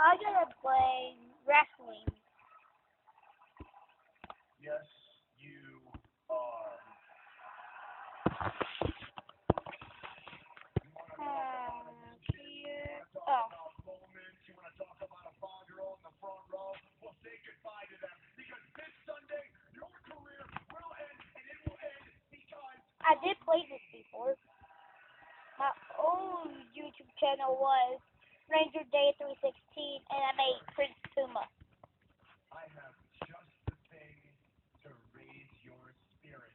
I'm gonna play wrestling. Yes, you are. Here. Oh. Moments, you want to talk about a 5-year-old in the front row? Well, say goodbye to them because this Sunday your career will end, and it will end because I did play this before. My old YouTube channel was Ranger Day 316, and I made Prince Puma. I have just the thing to raise your spirit.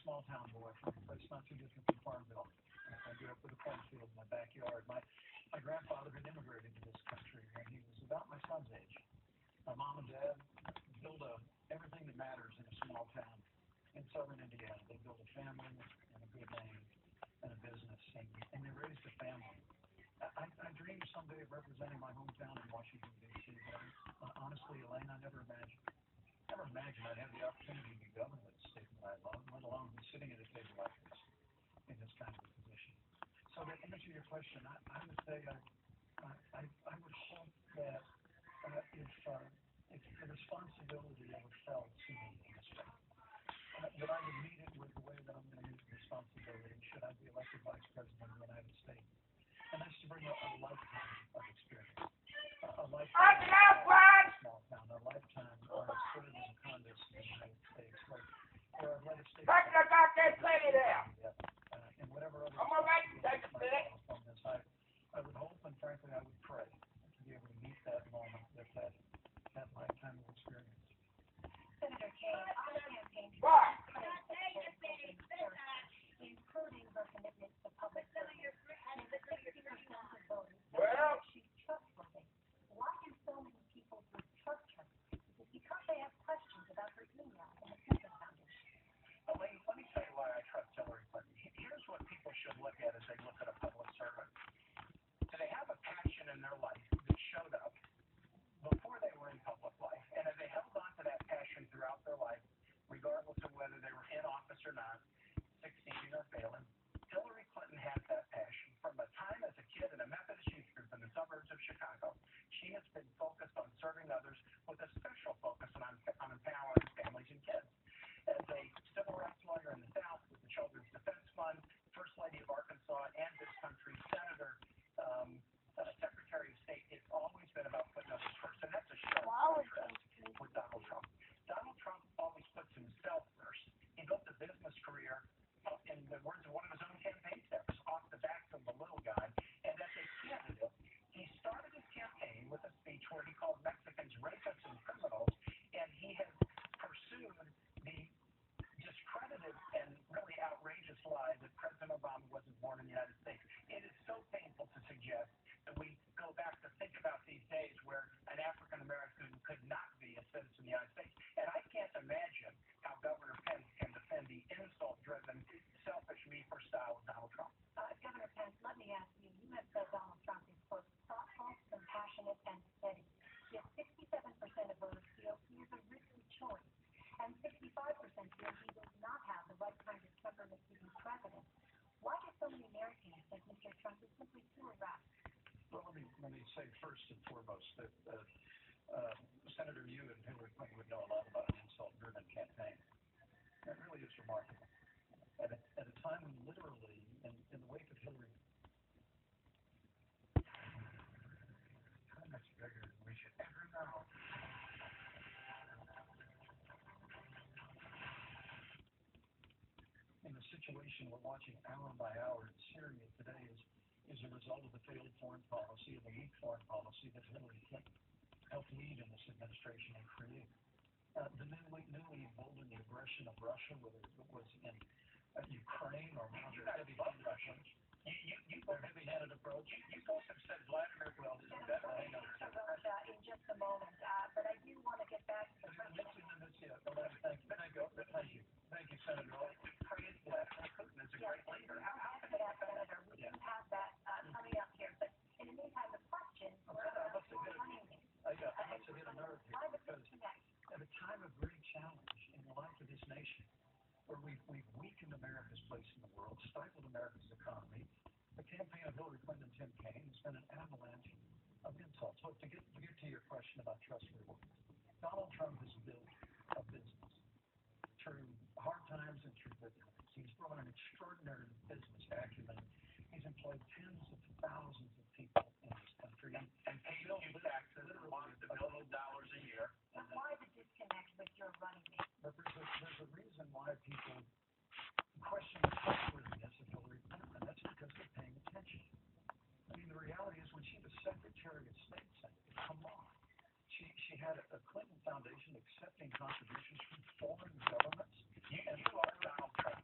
small town boy from a place not too distant from Farmville. I grew up with a cornfield in my backyard. My grandfather had immigrated to this country when he was about my son's age. My mom and dad built everything that matters in a small town in southern Indiana. They built a family and a good name and a business, and they raised a family. I dreamed someday of representing my hometown in Washington, D.C., but honestly, Elaine, I never imagined I'd have the opportunity to be governor of the state that I love, let alone be sitting at a table like this in this kind of a position. So to answer your question, I would say I would hope that if the responsibility ever fell to me in this way, that I would meet it with the way that I'm going to meet the responsibility should I be elected Vice President of the United States. And that's to bring a lifetime of experience, a lifetime in a small town, a lifetime where I've served as a congress in the United States, where I've led a state and whatever other from this, I would hope and frankly I would pray to be able to meet that moment with that lifetime of experience. Senator Kane, on the campaign, including her commitment to public service, and the 60% of voters that she's trustworthy. Why do so many people distrust her? Is it because they have questions about her email and the Clinton Foundation? Elaine, let me tell you why I trust Hillary Clinton. Here's what people should look at as they look at a public servant. Do they have a passion in their life that showed up before they were in public life, and have they held on to that passion throughout their life, regardless of whether they were in office or not, succeeding or failing? Hillary Clinton has that passion. From a time as a kid in a Methodist youth group in the suburbs of Chicago, she has been focused on serving others with a special focus on empowering families and kids. As a civil rights lawyer in the South with the Children's Defense Fund, First Lady of Arkansas, and this country's Senator, Secretary of State, it's always been about putting others first, and that's a sharp contrast with Donald Trump. Donald Trump always puts himself first. He built a business career, in the words of one of his own campaign staffers, off the back from the little guy, and as a candidate, he started his campaign with a speech where he called Mexicans rapists and criminals, and he has pursued the discredited and really outrageous lie that President Obama wasn't born in the United States. It is so painful to suggest that we go back to think about these days where an African American could not be a citizen of the United States. And I can't imagine how Governor Pence can defend the insult-driven, selfish me-first style of Donald Trump. Governor Pence, let me ask you, you have said Donald Trump is both thoughtful, compassionate, and steady. Yet 67% of voters feel he is a risky choice, and 65% feel he does not have the right kind of temperament to be president. Why do so many Americans think Mr. Trump is simply too erratic? Well, let me say first and foremost that Senator, you and Hillary Clinton would know a lot about an insult-driven campaign. That really is remarkable. At a time when literally, in the wake of Hillary, how much bigger than we should ever know. In the situation we're watching hour by hour in Syria today is a result of the failed foreign policy, of the weak foreign policy that Hillary Clinton helped lead in this administration and create. The newly emboldened aggression of Russia, whether it was in Ukraine or now their heavy-handed approach. Their heavy-handed approach. You folks have said Vladimir Putin is better. Russia in just a moment, but I do want to get back to the president. Thank you, Senator. Praise Vladimir Putin is a great leader. How can that, Senator? We do have that coming up here, but in the meantime, the question I must have hit a nerve here because at a time of great challenge in the life of this nation, where we've weakened America's place in the world, stifled America's economy, the campaign of Hillary Clinton and Tim Kaine has been an avalanche of insults. So to get to your question about trustworthiness, Donald Trump has built a business through hard times and through good times. He's brought an extraordinary business acumen. He's employed tens of thousands of people in this country and paid you taxes $1 billion a year. But why the disconnect with your running mate? But there's a reason why people question the trustworthiness of Hillary Clinton, and that's because they're paying attention. I mean, the reality is when she was Secretary of State, come on. She had a Clinton Foundation accepting contributions from foreign governments. You are Donald Trump.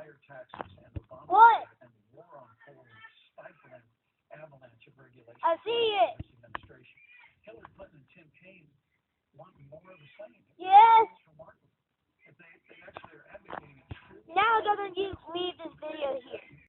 higher taxes and Obama What? and the war on coal stifling avalanche of regulation I see it. this administration. Hillary Clinton and Tim Kaine want more of the same. Yes. It's remarkable. If they actually are advocating a true Now I'm gonna leave this